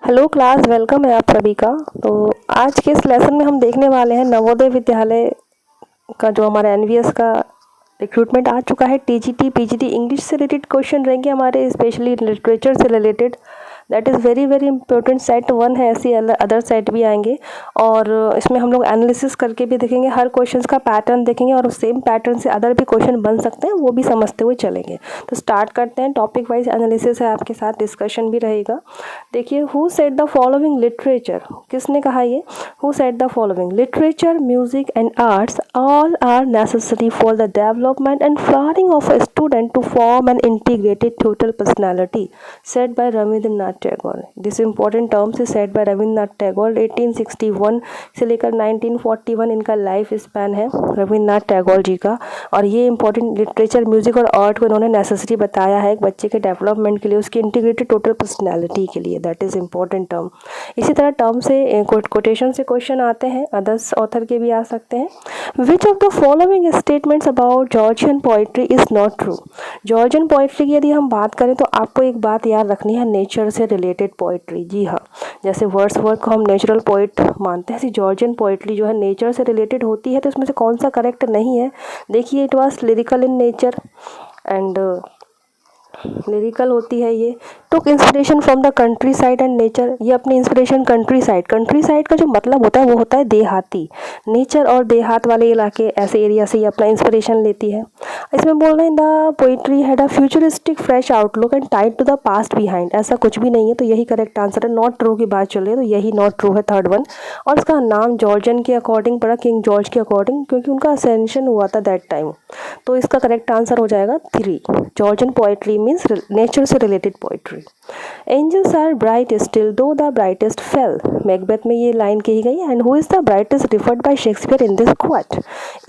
Hello class, welcome है आप सभी का। तो आज के इस लेसन में हम देखने वाले हैं नवोदय विद्यालय का जो हमारा एनवीएस का रिक्रूटमेंट आ चुका है। टीजीटी पीजीटी इंग्लिश से रिलेटेड क्वेश्चन रहेंगे हमारे, स्पेशली लिटरेचर से related. That is very very important. Set 1 है, ऐसी अदर सेट भी आएंगे और इसमें हम लोग एनालिसिस करके भी देखेंगे, हर क्वेश्चन का पैटर्न देखेंगे और सेम पैटर्न से अदर भी क्वेश्चन बन सकते हैं, वो भी समझते हुए चलेंगे। तो स्टार्ट करते हैं। टॉपिक वाइज एनालिसिस है, आपके साथ डिस्कशन भी रहेगा। देखिए, who said the following literature, किसने कहा ये? Who said the following literature, music and arts all are necessary for the development and flowering of a student to form an integrated total personality, said by Rabindranath Tagore. This important terms is said by Rabindranath Tagore. 1861 से लेकर 1941 इनका life span है रविंद्रनाथ टैगोर जी का। और ये important literature, music और art को इन्होंने नेसेसरी बताया है एक बच्चे के डेवलपमेंट के लिए, उसकी इंटीग्रेटेड टोटल पर्सनैलिटी के लिए। That is important term. इसी तरह टर्म से कोटेशन से क्वेश्चन आते हैं, अदर्स ऑथर के भी आ सकते हैं। विच of the following statements about Georgian poetry is not true. Georgian poetry की यदि हम बात करें तो आपको एक बात याद रखनी है, नेचर से रिलेटेड पोइट्री। जी हाँ, जैसे वर्ड्सवर्थ को हम नेचुरल पोइट मानते हैं, ऐसी जॉर्जियन पोइट्री जो है नेचर से रिलेटेड होती है। तो इसमें से कौन सा करेक्ट नहीं है? देखिए, it was lyrical in nature and lyrical होती है। ये took inspiration from the country side and nature, ये अपनी इंस्पिरेशन कंट्री साइड का जो मतलब होता है वो होता है देहाती। नेचर और देहात वाले इलाके, ऐसे एरिया से ये अपना इंस्पिरेशन लेती है। इसमें बोल रहे हैं the poetry had a futuristic fresh outlook and tied to the past behind. ऐसा कुछ भी नहीं है, तो यही करेक्ट आंसर है। नॉट ट्रू की बात चल रही है, तो यही नॉट ट्रू है, थर्ड वन। और इसका नाम जॉर्जियन के अकॉर्डिंग पड़ा, किंग जॉर्ज के अकॉर्डिंग, क्योंकि उनका असेंशन हुआ था दैट टाइम। तो इसका करेक्ट आंसर हो जाएगा 3। जॉर्जियन पोइट्री मीन्स नेचर से related poetry. Angels are bright still though the brightest fell, Macbeth में ये लाइन कही गई है। And who is the brightest referred by Shakespeare in this quote.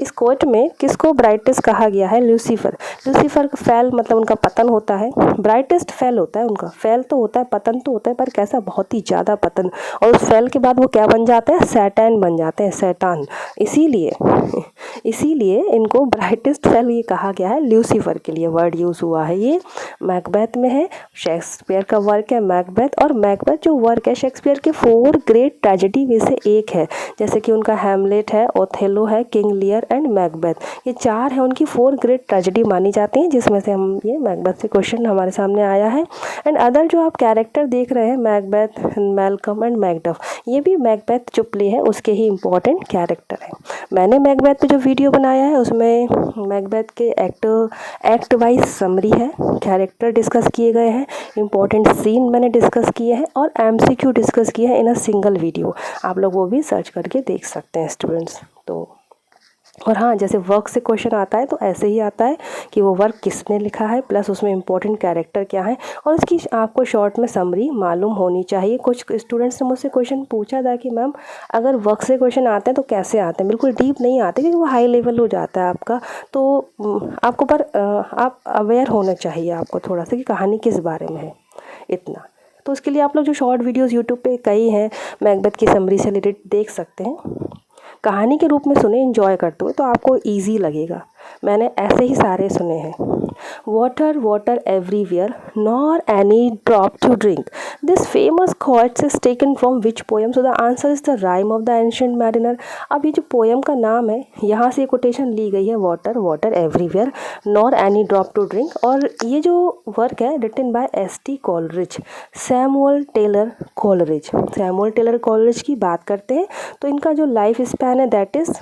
इस कोट में किसको ब्राइटेस्ट कहा गया है? लूसीफर। लूसीफर फेल मतलब उनका पतन होता है, ब्राइटेस्ट फेल होता है उनका। फेल तो होता है, पतन तो होता है, पर कैसा? बहुत ही ज़्यादा पतन। और उस फेल के बाद वो क्या बन जाते हैं? सैटन बन जाते हैं, शैतान। इसीलिए इनको ब्राइटेस्ट फेल ये कहा गया है, लूसीफर के लिए वर्ड यूज़ हुआ है। ये मैकबेथ में है, शेक्सपियर का वर्क है मैकबेथ। और मैकबेथ जो वर्क है शेक्सपियर के 4 ग्रेट ट्रेजेडी में से एक है। जैसे कि उनका हैमलेट है, ओथेलो है, किंग लियर एंड मैकबेथ, ये 4 है उनकी 4 ग्रेट ट्रेजेडी मानी जाती हैं, जिसमें से हम ये मैकबेथ से क्वेश्चन हमारे सामने आया है। एंड अदर जो आप कैरेक्टर देख रहे हैं, मैकबेथ, मैल्कम एंड मैकडफ, ये भी मैकबेथ जो प्ले है उसके ही इंपॉर्टेंट कैरेक्टर है। मैंने मैकबेथ पे जो वीडियो बनाया है उसमें मैकबेथ के एक्ट वाइज समरी है, कैरेक्टर डिस्कस किए गए हैं, इंपॉर्टेंट सीन मैंने डिस्कस किए हैं और एमसीक्यू डिस्कस किए हैं इन अ सिंगल वीडियो। आप लोग वो भी सर्च करके देख सकते हैं स्टूडेंट्स। तो और हाँ, जैसे वर्क से क्वेश्चन आता है तो ऐसे ही आता है कि वो वर्क किसने लिखा है, प्लस उसमें इंपॉर्टेंट कैरेक्टर क्या है, और उसकी आपको शॉर्ट में समरी मालूम होनी चाहिए। कुछ स्टूडेंट्स ने मुझसे क्वेश्चन पूछा था कि मैम अगर वर्क से क्वेश्चन आते हैं तो कैसे आते हैं? बिल्कुल डीप नहीं आते, क्योंकि वो हाई लेवल हो जाता है आपका। तो आपको पर आप अवेयर होना चाहिए आपको थोड़ा सा कि कहानी किस बारे में है, इतना। तो उसके लिए आप लोग जो शॉर्ट वीडियोज़ यूट्यूब पर कई हैं मैकबेथ की समरी से रिलेटेड देख सकते हैं। कहानी के रूप में सुने एंजॉय करते हुए, तो आपको इजी लगेगा। मैंने ऐसे ही सारे सुने हैं। Water water everywhere nor any drop to drink, this famous quote is taken from which poem? So the answer is the rime of the ancient mariner. अब ये जो पोएम का नाम है, यहाँ से कोटेशन ली गई है, water water everywhere nor any drop to drink. और ये जो वर्क है written by S T. Coleridge, Samuel Taylor Coleridge. Samuel Taylor Coleridge की बात करते हैं तो इनका जो लाइफ स्पैन है दैट इज़,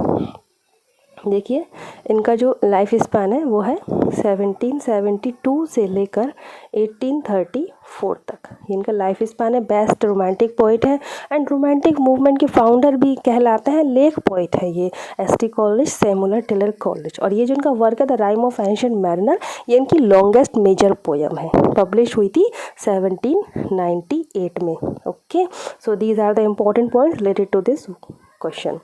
देखिए इनका जो लाइफ स्पैन है वो है 1772 से लेकर 1834 तक, इनका लाइफ स्पैन है। बेस्ट रोमांटिक पोइट है एंड रोमांटिक मूवमेंट के फाउंडर भी कहलाते हैं, लेक पोइट है ये S T. Coleridge, Samuel Taylor Coleridge. और ये जो इनका वर्क है the rime of ancient mariner, ये इनकी लॉन्गेस्ट मेजर पोएम है, पब्लिश हुई थी 1798 में। Okay, so these are the important points related to this question.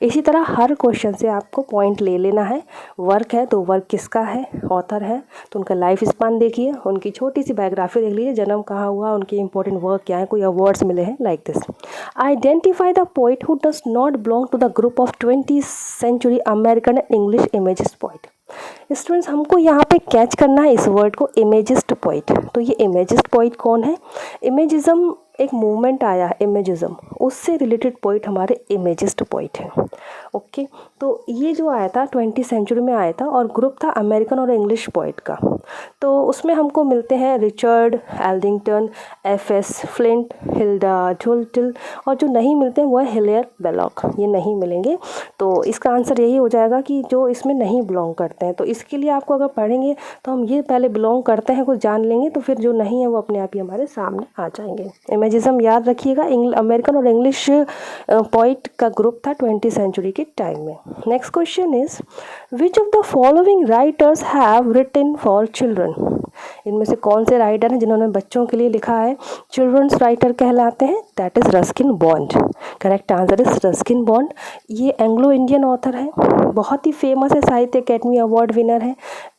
इसी तरह हर क्वेश्चन से आपको पॉइंट ले लेना है। वर्क है तो वर्क किसका है, ऑथर है तो उनका लाइफ स्पान देखिए, उनकी छोटी सी बायोग्राफी देख लीजिए, जन्म कहाँ हुआ, उनके इंपॉर्टेंट वर्क क्या है, कोई अवार्ड्स मिले हैं, like this. Identify the poet who does not belong to the group of 20th century American and English imagist poet. Students, हमको यहाँ पे कैच करना है इस वर्ड को, इमेजिस्ट पोइट। तो ये इमेजिस्ट पोइट कौन है? इमेजिज्म एक मूवमेंट आया है इमेजिज्म, उससे रिलेटेड पोइट हमारे इमेजिस्ट पोइट हैं। ओके, तो ये जो आया था 20वीं सेंचुरी में आया था और ग्रुप था अमेरिकन और इंग्लिश पोइट का। तो उसमें हमको मिलते हैं रिचर्ड एल्डिंगटन, एफ.एस. फ्लिंट, हिल्डा झुल्टिल, और जो नहीं मिलते हैं वो है हिलेयर बेलॉक, ये नहीं मिलेंगे। तो इसका आंसर यही हो जाएगा कि जो इसमें नहीं बिलोंग करते हैं। तो इसके लिए आपको अगर पढ़ेंगे तो हम ये पहले बिलोंग करते हैं कुछ जान लेंगे, तो फिर जो नहीं है वो अपने आप ही हमारे सामने आ जाएंगे। इमेजिज्म याद रखिएगा, अमेरिकन और इंग्लिश पोइट का ग्रुप था 20वीं सेंचुरी के टाइम में। Next question is which of the following writers have written for children. इनमें से कौन से राइटर हैं जिन्होंने बच्चों के लिए लिखा है, चिल्ड्रंस राइटर कहलाते हैं, that is Ruskin bond. Correct answer is Ruskin bond. ये एंग्लो इंडियन ऑथर है, बहुत ही फेमस है, साहित्य अकेडमी अवार्ड विनर है।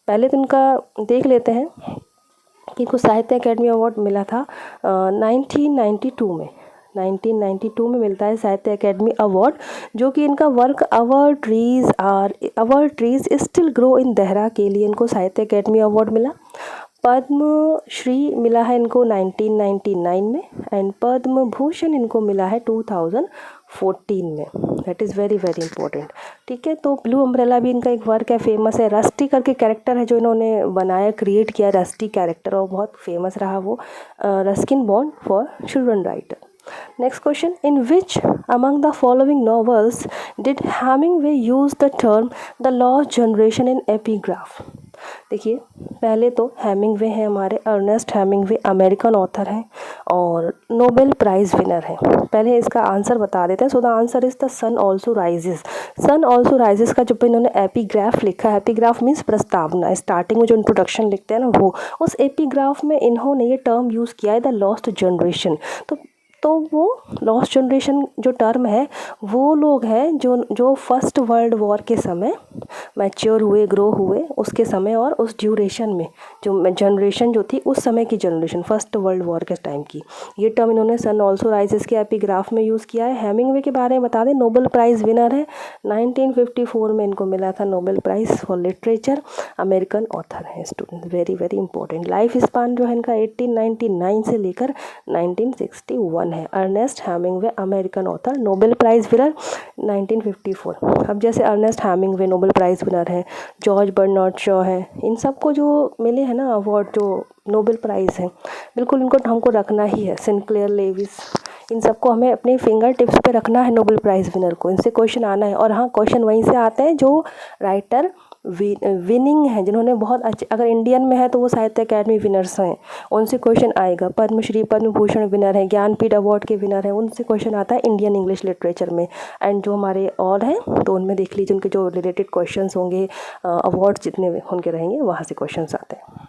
पहले तो इनका देख लेते हैं कि इनको साहित्य अकेडमी अवार्ड मिला था 1992 में। 1992 में मिलता है साहित्य अकेडमी अवार्ड, जो कि इनका work our trees still grow in Dehra के लिए इनको साहित्य अकेडमी अवार्ड मिला। पद्म श्री मिला है इनको 1999 में एंड पद्म भूषण इनको मिला है 2014 में। That is very very important. ठीक है, तो ब्लू अम्ब्रेला भी इनका एक वर्क है, फेमस है। रस्टी करके कैरेक्टर है जो इन्होंने बनाया, क्रिएट किया, रस्टी कैरेक्टर, और बहुत फेमस रहा वो। Ruskin bond for children writer. Next question, in which among the following novels did Hemingway use the term the lost generation in epigraph? देखिए, पहले तो हेमिंगवे हैं हमारे, अर्नेस्ट हेमिंगवे अमेरिकन ऑथर हैं और नोबेल प्राइज़ विनर हैं। पहले इसका आंसर बता देते हैं। So the answer is the sun also rises. Sun also rises का जब इन्होंने एपीग्राफ लिखा है, एपीग्राफ मीन्स प्रस्तावना, स्टार्टिंग में जो इंट्रोडक्शन लिखते हैं ना वो, उस एपीग्राफ में इन्होंने ये टर्म यूज़ किया है द लॉस्ट जनरेशन। तो वो लॉस्ट जनरेशन जो टर्म है, वो लोग हैं जो फर्स्ट वर्ल्ड वॉर के समय मैच्योर हुए, ग्रो हुए उसके समय, और उस ड्यूरेशन में जो जनरेशन जो थी उस समय की जनरेशन, फर्स्ट वर्ल्ड वॉर के टाइम की। ये टर्म इन्होंने सन ऑल्सो राइजेस के एपीग्राफ में यूज़ किया है। हेमिंगवे के बारे में बता दें, नोबेल प्राइज़ विनर है, 1954 में इनको मिला था Nobel prize for literature. American author हैं student, very very important. Life span जो है इनका 1899 से लेकर 1961 है। Ernest Hemingway American author, Nobel prize winner 1954। अब जैसे Ernest Hemingway Nobel prize winner है, जॉर्ज बर्नार्ड शॉ है, इन सबको जो मिले हैं ना अवार्ड, जो नोबेल प्राइज़ हैं, बिल्कुल इनको हमको रखना ही है। सिंक्लेयर लेविस, इन सबको हमें अपने फिंगर टिप्स पे रखना है नोबेल प्राइज़ विनर को, इनसे क्वेश्चन आना है। और हाँ, क्वेश्चन वहीं से आते हैं जो राइटर विनिंग है, जिन्होंने बहुत अच्छे, अगर इंडियन में है तो वो साहित्य अकेडमी विनर्स हैं, उनसे क्वेश्चन आएगा। पद्मश्री पद्म भूषण विनर है, ज्ञानपीठ अवार्ड के विनर हैं, उनसे क्वेश्चन आता है इंडियन इंग्लिश लिटरेचर में। एंड जो हमारे और हैं तो उनमें देख लीजिए उनके जो रिलेटेड क्वेश्चन होंगे, अवार्ड जितने उनके रहेंगे वहाँ से क्वेश्चन आते हैं।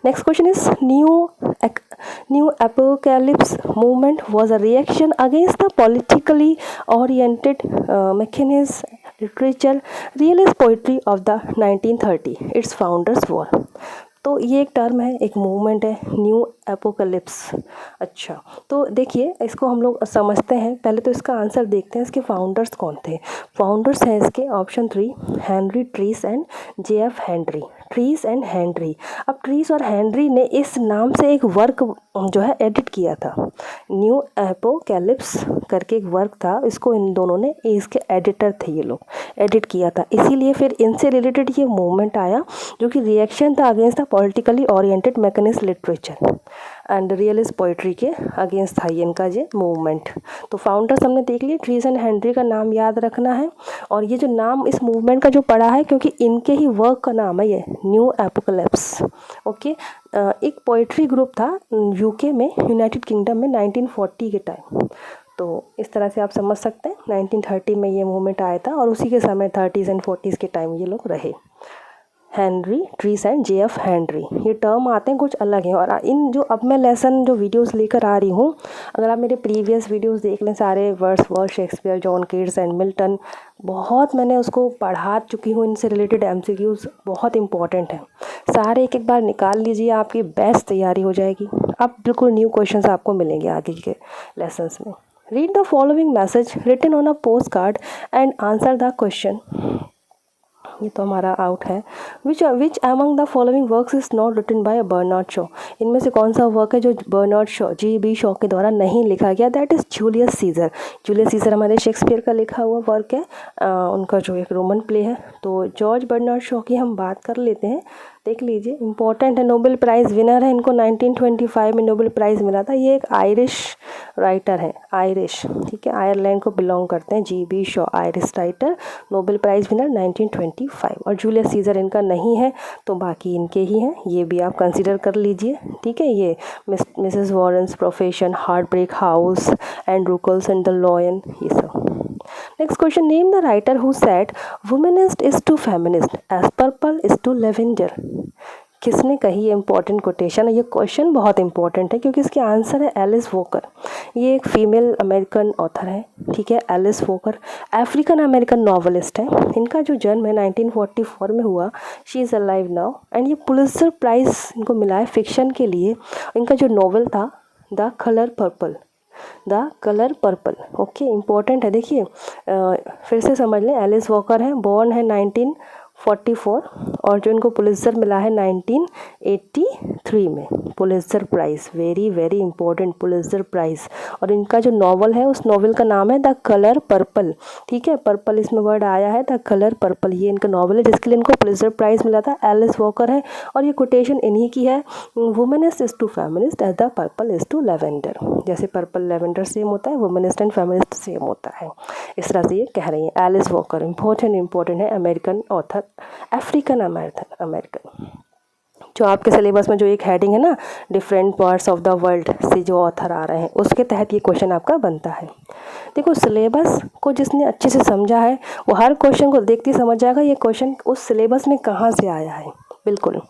Next question is New Apocalypse movement was a reaction against the politically oriented mechanist literature realist poetry of the 1930. Its founders were, तो ये एक टर्म है, एक मूवमेंट है, न्यू एपोकलिप्स। अच्छा, तो देखिए इसको हम लोग समझते हैं। पहले तो इसका आंसर देखते हैं, इसके फाउंडर्स कौन थे। फाउंडर्स हैं इसके, option 3 Henry trees and J.F. Henry. Trees and Henry. अब ट्रीस और हेनरी ने इस नाम से एक वर्क जो है एडिट किया था, न्यू एपोकैलिप्स करके एक वर्क था, इसको इन दोनों ने, इसके एडिटर थे ये लोग, एडिट किया था। इसीलिए फिर इनसे रिलेटेड ये मूवमेंट आया जो कि रिएक्शन था against the politically oriented machinist literature and realist poetry के अगेंस्ट था ये इनका ये मूवमेंट। तो फाउंडर्स हमने देख लिए, ट्रीस एंड हेनरी का नाम याद रखना है। और ये जो नाम इस मूवमेंट का जो पड़ा है क्योंकि इनके ही वर्क का नाम है ये न्यू एपोकलिप्स। ओके, एक पोइट्री ग्रुप था यूके में, यूनाइटेड किंगडम में 1940 के टाइम। तो इस तरह से आप समझ सकते हैं 1930 में ये मूवमेंट आया था और उसी के समय 30s एंड 40s के टाइम ये लोग रहे। Henry trees and J.F. Henry, ये टर्म आते हैं कुछ अलग हैं। और इन जो अब मैं लेसन जो वीडियोस लेकर आ रही हूँ, अगर आप मेरे प्रीवियस वीडियोस देख लें सारे, Wordsworth, Shakespeare, John Keats and Milton, बहुत मैंने उसको पढ़ा चुकी हूँ। इनसे रिलेटेड MCQs बहुत इंपॉर्टेंट हैं, सारे एक एक बार निकाल लीजिए, आपकी बेस्ट तैयारी हो जाएगी। अब बिल्कुल न्यू क्वेश्चंस आपको मिलेंगे आगे के लेसन्स में। Read the following message written on a post card and answer the question. ये तो हमारा आउट है। Which among the following works is not written by Bernard Shaw, इनमें से कौन सा वर्क है जो बर्नार्ड शॉ जी शॉ के द्वारा नहीं लिखा गया? That is Julius Caesar. Julius Caesar हमारे शेक्सपियर का लिखा हुआ वर्क है, उनका जो एक रोमन प्ले है। तो जॉर्ज बर्नार्ड शॉ की हम बात कर लेते हैं, देख लीजिए, इंपॉर्टेंट है, नोबेल प्राइज़ विनर है, इनको 1925 में नोबेल प्राइज़ मिला था। ये एक आयरिश राइटर है, आयरिश, ठीक है, आयरलैंड को बिलोंग करते हैं। G Shaw, Irish writer, Nobel prize winner 1925। और जूलियस सीजर इनका नहीं है, तो बाकी इनके ही हैं, ये भी आप कंसिडर कर लीजिए, ठीक है। ये Mrs Warren's profession, heartbreak house, Androcles and the lion, ये सब। Next question, name the writer who said womanist is to feminist as purple is to lavender. किसने कही? इंपॉर्टेंट कोटेशन है, ये क्वेश्चन बहुत इंपॉर्टेंट है क्योंकि इसके आंसर है एलिस वॉकर। ये एक फीमेल अमेरिकन ऑथर है, ठीक है, Alice Walker, African American novelist है। इनका जो जन्म है 1944 में हुआ। She is alive now, and ये पुलित्ज़र प्राइज़ इनको मिला है फिक्शन के लिए। इनका जो नॉवल था the colour purple, the colour purple, okay, important है। देखिए फिर से समझ लें, एलिस वॉकर है, बॉर्न है 1944, और जो इनको पुलित्ज़र मिला है 1983 में, Pulitzer prize, very very important Pulitzer prize. और इनका जो नॉवल है, उस नॉवल का नाम है द कलर पर्पल, ठीक है, पर्पल इसमें वर्ड आया है, द कलर पर्पल, ये इनका नॉवल है जिसके लिए इनको पुलित्ज़र प्राइज़ मिला था। एलिस वॉकर है, और ये कोटेशन इन्हीं की है, womanist is to feminist as the purple is to lavender. जैसे पर्पल लेवेंडर सेम होता है, वुमेनिस्ट एंड फेमिनिस्ट सेम होता है, इस तरह से ये कह रही हैं। एलिस वॉकर इंपॉर्टेंट है, अमेरिकन ऑथर, अफ्रीकन अमेरिकन। जो आपके सिलेबस में जो एक हेडिंग है ना, different parts of the world से जो ऑथर आ रहे हैं, उसके तहत ये क्वेश्चन आपका बनता है। देखो सिलेबस को जिसने अच्छे से समझा है वो हर क्वेश्चन को देखते ही समझ जाएगा ये क्वेश्चन उस सिलेबस में कहाँ से आया है, बिल्कुल।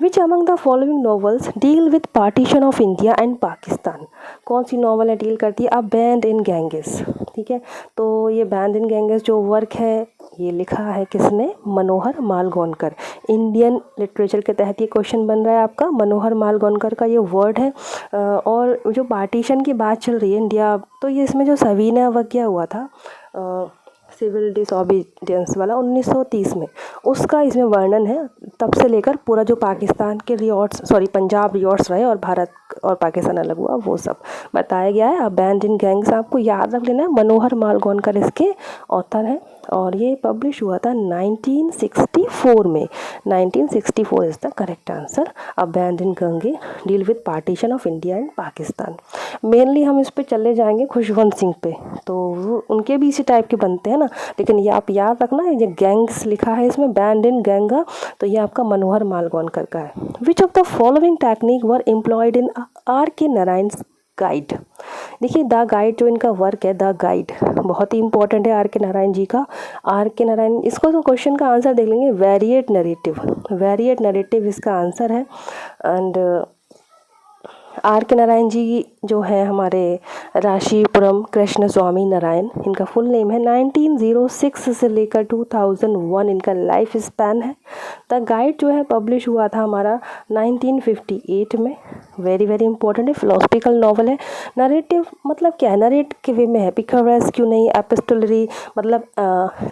विच among the following novels deal with partition of India and Pakistan, कौन सी नॉवल है डील करती है? अ बैंड इन गैंगेस, ठीक है। तो ये बैंड इन गैंगेस जो वर्क है, ये लिखा है किसने? मनोहर मालगोंकर। इंडियन लिटरेचर के तहत ये क्वेश्चन बन रहा है आपका, मनोहर मालगोंकर का ये वर्ड है। और जो पार्टीशन की बात चल रही है इंडिया, तो ये इसमें जो सविनय अवज्ञा हुआ था, सिविल डिसओबीडियंस वाला 1930 में, उसका इसमें वर्णन है। तब से लेकर पूरा जो पाकिस्तान के पंजाब रियॉट्स रहे और भारत और पाकिस्तान अलग हुआ, वो सब बताया गया है। अब बैंड इन गैंग्स आपको याद रख लेना है, मनोहर मालगोंकर इसके ऑथर हैं, और ये पब्लिश हुआ था 1964 में। 1964 इज़ द करेक्ट आंसर। अब band in Gange deal with partition of India and Pakistan. Mainly हम इस पे चले जाएंगे खुशवंत सिंह पे, तो उनके भी इसी टाइप के बनते हैं ना, लेकिन ये आप याद रखना, ये गैंग्स लिखा है इसमें, बैंड इन गंगा, तो ये आपका मनोहर मालगोंकर का है। Which of the following technique were employed in R.K. Narayan's guide. देखिए द गाइड जो इनका वर्क है, द गाइड बहुत ही इंपॉर्टेंट है R.K. नारायण जी का। R.K. नारायण, इसको तो क्वेश्चन का आंसर देख लेंगे, वेरिएट नरेटिव इसका आंसर है। And R.K. नारायण जी जो है हमारे राशीपुरम कृष्ण स्वामी नारायण, इनका फुल नेम है। 1906 से लेकर 2001 इनका लाइफ स्पैन है। द गाइड जो है पब्लिश हुआ था हमारा 1958 में, वेरी वेरी इंपॉर्टेंट है, फिलोसफिकल नॉवल है। नरेटिव मतलब क्या है? नरेट के वे में है, पिक्चरेस्क नहीं, एपिस्टोलरी मतलब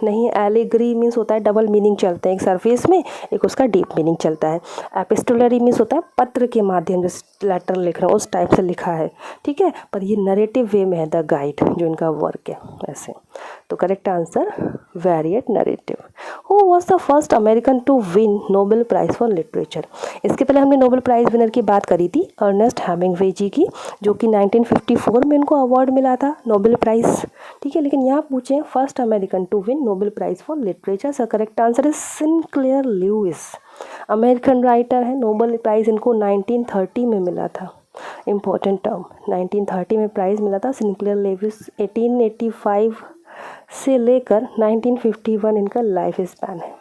नहीं, एलिगरी मीन्स होता है डबल मीनिंग चलते हैं, एक सरफेस में, एक उसका डीप मीनिंग चलता है। एपिस्टोलरी मीन्स होता है पत्र के माध्यम से लेटर लिख रहा हूँ उस टाइप से लिखा है, ठीक है, पर ये नरेटिव वे में है द गाइड जो इनका वर्क है ऐसे। तो correct answer variate narrative. Who was the first American to win Nobel prize for literature. इसके पहले हमने नोबेल प्राइज़ विनर की बात करी थी, अर्नेस्ट हेमिंग्वे जी की, जो कि 1954 में इनको अवार्ड मिला था नोबेल प्राइज़, ठीक है। लेकिन यहाँ पूछे first American to win Nobel prize for literature, sir correct answer is Sinclair Lewis, American writer है। नोबेल प्राइज़ इनको 1930 में मिला था, इम्पोर्टेंट टर्म, 1930 में प्राइज़ मिला था। सिनक्लेयर ल्यूइस 1885 से लेकर 1951 इनका लाइफ स्पैन है।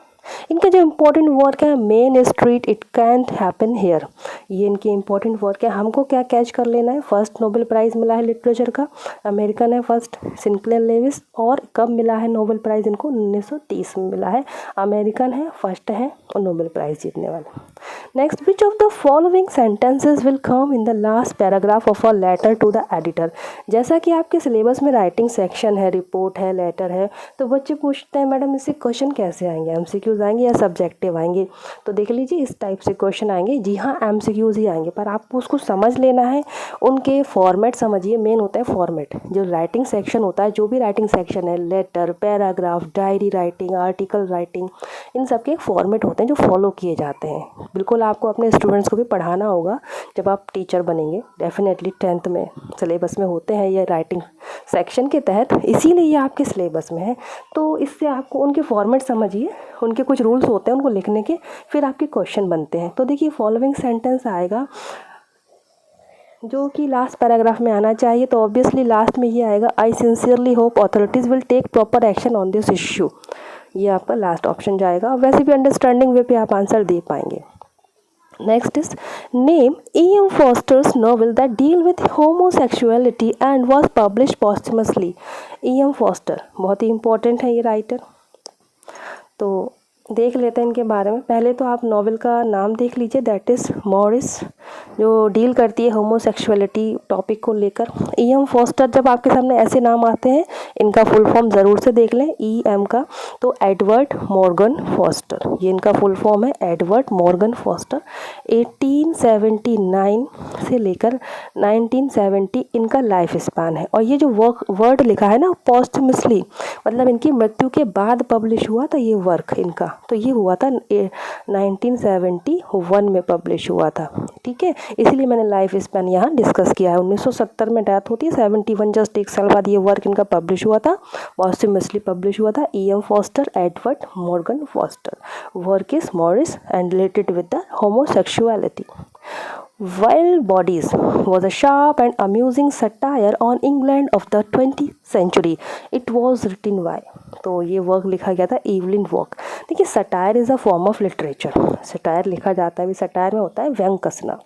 इनका जो इम्पोर्टेंट वर्क है Main Street it can't happen here, ये इनकी इम्पोर्टेंट वर्क है। हमको क्या कैच कर लेना है? फर्स्ट नोबेल प्राइज़ मिला है लिटरेचर का, अमेरिकन है फर्स्ट सिनक्लेयर ल्यूइस, और कब मिला है नोबेल प्राइज़ इनको? 1930 में मिला है। अमेरिकन है, फर्स्ट है और नोबेल प्राइज़ जीतने वाले। Next, which of the following sentences will come in the last paragraph of a letter to the editor. जैसा कि आपके सिलेबस में राइटिंग सेक्शन है, रिपोर्ट है, लेटर है, तो बच्चे पूछते हैं मैडम इससे क्वेश्चन कैसे आएंगे, एमसीक्यूज आएंगे या सब्जेक्टिव आएंगे। तो देख लीजिए इस टाइप से क्वेश्चन आएंगे। जी हाँ, एमसीक्यूज ही आएंगे, पर आपको उसको समझ लेना है, उनके फॉर्मेट समझिए। मेन होता है फॉर्मेट। जो राइटिंग सेक्शन होता है, जो भी राइटिंग सेक्शन है, letter, paragraph, diary writing, article writing, इन सब के एक फॉर्मेट होते हैं जो फॉलो किए जाते हैं। बिल्कुल आपको अपने स्टूडेंट्स को भी पढ़ाना होगा जब आप टीचर बनेंगे। डेफिनेटली 10th में सिलेबस में होते हैं ये राइटिंग सेक्शन के तहत, इसीलिए ये आपके सिलेबस में है। तो इससे आपको उनके फॉर्मेट समझिए, उनके कुछ रूल्स होते हैं उनको लिखने के, फिर आपके क्वेश्चन बनते हैं। तो देखिए फॉलोइंग सेंटेंस आएगा जो कि लास्ट पैराग्राफ में आना चाहिए। तो ऑब्वियसली लास्ट में ये आएगा, I sincerely hope authorities will take proper action on this issue. ये आपका लास्ट ऑप्शन जाएगा। वैसे भी अंडरस्टैंडिंग वे पे आप आंसर दे पाएंगे। Next is, name E.M. Foster's novel that deal with homosexuality and was published posthumously। E.M. Foster बहुत ही important है ये राइटर। तो देख लेते हैं इनके बारे में। पहले तो आप नॉवेल का नाम देख लीजिए, दैट इज़ मॉरिस, जो डील करती है होमोसेक्सुअलिटी टॉपिक को लेकर। E.M. फॉस्टर, जब आपके सामने ऐसे नाम आते हैं इनका फुल फॉर्म ज़रूर से देख लें E.M. का, तो एडवर्ड मॉर्गन फॉस्टर, ये इनका फुल फॉर्म है, एडवर्ड मॉर्गन फॉस्टर। 1879 से लेकर 1970 इनका लाइफ स्पैन है। और ये जो वर्ड लिखा है ना, पोस्टमसली, मतलब इनकी मृत्यु के बाद पब्लिश हुआ था ये वर्क इनका। तो ये हुआ था 1971 में पब्लिश हुआ था। ठीक है, इसीलिए मैंने लाइफ स्पैन यहाँ डिस्कस किया है। 1970 में डेथ होती है, 71 जस्ट एक साल बाद ये वर्क इनका पब्लिश हुआ था, पॉस्टमसली पब्लिश हुआ था। E.M. Foster, Edward Morgan foster. Work is Morris and related with the homosexuality. Wild Bodies was a sharp and amusing satire on England of the 20th century. It was written by, तो ये work लिखा गया था Evelyn walk. देखिए satire is a form of literature. Satire लिखा जाता है भी, सटायर में होता है व्यंग कसना,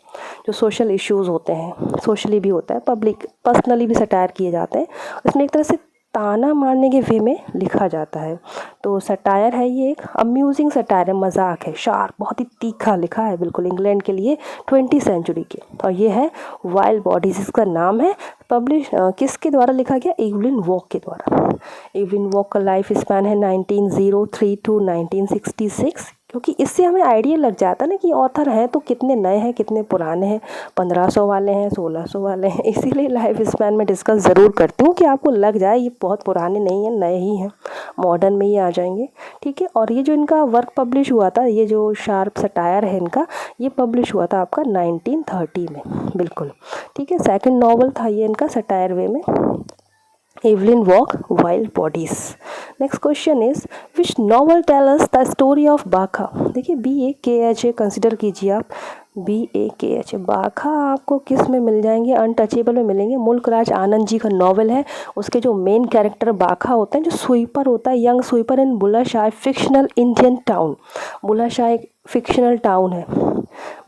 जो सोशल इश्यूज़ होते हैं, सोशली भी होता है, पब्लिक पर्सनली भी सटायर किए जाते हैं। इसमें एक तरह से ताना मारने के वे में लिखा जाता है। तो सटायर है ये, एक अम्यूजिंग सटायर है, मजाक है, शार्प, बहुत ही तीखा लिखा है बिल्कुल इंग्लैंड के लिए 20th सेंचुरी के। और ये है वाइल्ड बॉडीज, इसका नाम है। पब्लिश किसके द्वारा लिखा गया? एवलिन वॉक के द्वारा। एवलिन वॉक का लाइफ स्पैन है 1903 टू 1966। क्योंकि इससे हमें आइडिया लग जाता है ना कि ऑथर हैं तो कितने नए हैं कितने पुराने हैं, 1500 वाले हैं, 1600 वाले हैं। इसीलिए लाइफ स्पैन में डिस्कस ज़रूर करती हूँ कि आपको लग जाए ये बहुत पुराने नहीं हैं, नए ही हैं, मॉडर्न में ही आ जाएंगे। ठीक है, और ये जो इनका वर्क पब्लिश हुआ था, ये जो शार्प सटायर है इनका, ये पब्लिश हुआ था आपका 1930 में, बिल्कुल। ठीक है, सेकेंड नॉवल था ये इनका सटायर वे में, Evelyn Waugh, wild bodies. Next question is, which novel tell us the story of Bakha. देखिए BAKHA कंसिडर कीजिए आप, BAKHA। बाखा आपको किस में मिल जाएंगे? अनटचेबल में मिलेंगे। मुल्क राज आनंद जी का नॉवल है। उसके जो मेन कैरेक्टर बाखा होते हैं, जो स्वीपर होता है, यंग स्वीपर इन बुलशाह, फिक्शनल इंडियन टाउन। बुलशाह एक फिक्शनल टाउन है,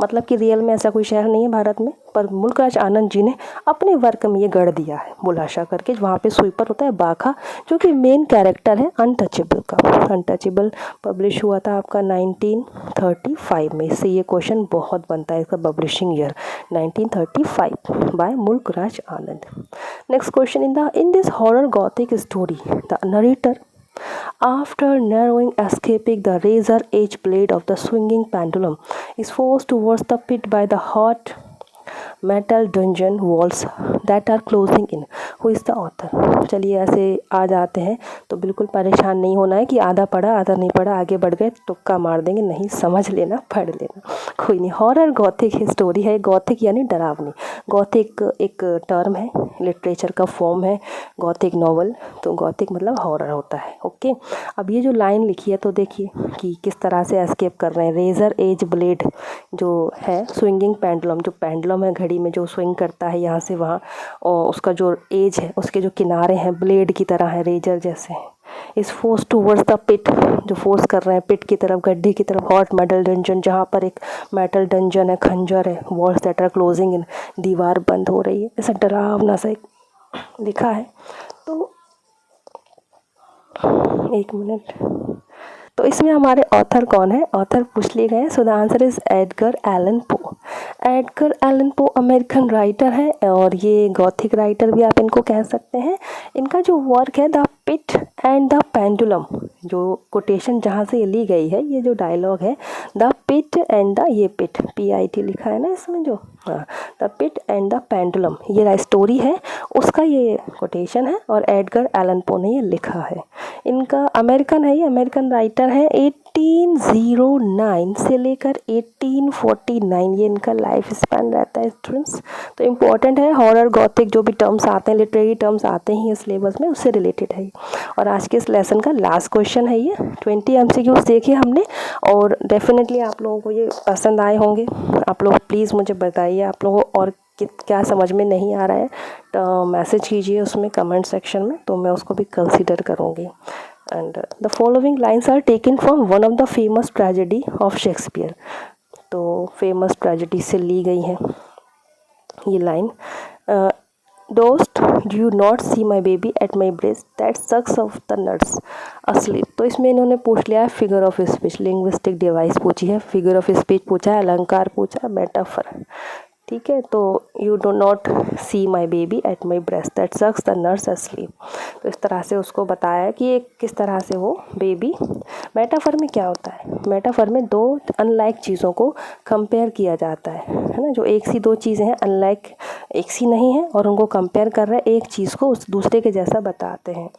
मतलब कि रियल में ऐसा कोई शहर नहीं है भारत में, पर मुल्क राज आनंद जी ने अपने वर्क में ये गढ़ दिया है बुलशाह करके। वहाँ पे स्वीपर होता है बाखा, जो कि मेन कैरेक्टर है अनटचेबल का। अनटचेबल पब्लिश हुआ था आपका 1935 में। इससे ये क्वेश्चन बहुत बनता है, इसका publishing year 1935 by Mulk Raj Anand. Next question, in this horror gothic story the narrator, after narrowing escaping the razor edge blade of the swinging pendulum, is forced towards the pit by the hot metal dungeon walls that are closing in. Who is the author? चलिए ऐसे आ जाते हैं, तो बिल्कुल परेशान नहीं होना है कि आधा पढ़ा आधा नहीं पढ़ा, आगे बढ़ गए तुक्का मार देंगे, नहीं, समझ लेना, पढ़ लेना, कोई नहीं। हॉरर गॉथिक स्टोरी है। गॉथिक यानी डरावनी। गॉथिक एक टर्म है, लिटरेचर का फॉर्म है गॉथिक नॉवल, तो गॉथिक मतलब हॉरर होता है। ओके, अब ये जो लाइन लिखी है तो देखिए कि किस तरह से एस्केप कर रहे हैं। रेजर एज ब्लेड जो है, स्विंगिंग पेंडुलम, जो पेंडुलम है घड़ी में जो स्विंग करता है यहाँ से वहाँ, और उसका जो एज है, उसके जो किनारे हैं ब्लेड की तरह है, रेजर जैसे। इस फोर्स टूवर्ड्स द पिट, जो फोर्स कर रहे हैं पिट की तरफ, गड्ढे की तरफ। हॉट मेटल डंजन, जहाँ पर एक मेटल डंजन है, खंजर है। Walls that are closing in, दीवार बंद हो रही है, ऐसा डरावना सा एक लिखा है। तो एक मिनट, तो इसमें हमारे ऑथर कौन है, ऑथर पूछ लिए गए हैं। So the answer is Edgar Allan Poe. Edgar Allan Poe American writer है और ये गॉथिक राइटर भी आप इनको कह सकते हैं। इनका जो वर्क है the pit and the pendulum, जो कोटेशन जहाँ से ये ली गई है, ये जो डायलॉग है द पिट एंड द, ये पिट PIT लिखा है ना इसमें जो, हाँ, the pit and the pendulum, ये स्टोरी है, उसका ये कोटेशन है और एडगर एलन पो ने ये लिखा है। इनका अमेरिकन है, ये अमेरिकन राइटर है। 1809 से लेकर 1849 ये इनका लाइफ स्पैन रहता है स्टूडेंट्स। तो इम्पोर्टेंट है, हॉरर गॉथिक जो भी टर्म्स आते हैं, लिटरेरी टर्म्स आते हैं सिलेबस में, उससे रिलेटेड है। और आज के इस लेसन का लास्ट क्वेश्चन है ये। 20 MCQs देखे हमने और डेफिनेटली आप लोगों को ये पसंद आए होंगे। आप लोग प्लीज़ मुझे बताइए आप लोगों को और क्या समझ में नहीं आ रहा है, तो मैसेज कीजिए उसमें कमेंट सेक्शन में, तो मैं उसको भी कंसीडर करूँगी। And the following lines are taken from one of the famous tragedy of Shakespeare. तो फेमस ट्रेजेडी से ली गई है ये line. Dost do you not see my baby at my breast that sucks of the nurse asleep. तो इसमें इन्होंने पूछ लिया है figure of speech, linguistic device पूछी है, फिगर ऑफ स्पीच पूछा है, अलंकार पूछा है, मेटाफर। ठीक है, तो you do not see my baby at my breast that sucks the nurse asleep. तो इस तरह से उसको बताया कि एक किस तरह से वो बेबी, मेटाफर में क्या होता है, मेटाफर में दो अनलाइक चीज़ों को कंपेयर किया जाता है ना, जो एक सी दो चीज़ें हैं, अनलाइक एक सी नहीं है और उनको कंपेयर कर रहे हैं, एक चीज़ को उस दूसरे के जैसा बताते हैं।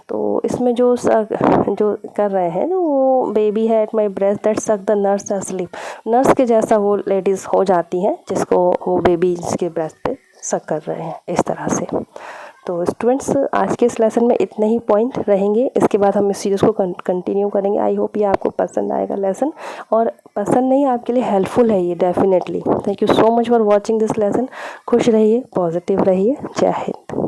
तो इसमें जो कर रहे हैं, जो वो बेबी है eight my breast that suck the nurse असलीप, nurse के जैसा वो लेडीज़ हो जाती हैं जिसको वो बेबी जिसके ब्रेस्ट पे सक कर रहे हैं, इस तरह से। तो स्टूडेंट्स आज के इस लेसन में इतने ही पॉइंट रहेंगे, इसके बाद हम इस सीरीज़ को कंटिन्यू करेंगे। आई होप ये आपको पसंद आएगा लेसन, और पसंद नहीं आपके लिए हेल्पफुल है ये definitely. Thank you so much for watching this lesson. खुश रहिए, पॉजिटिव रहिए, जय हिंद।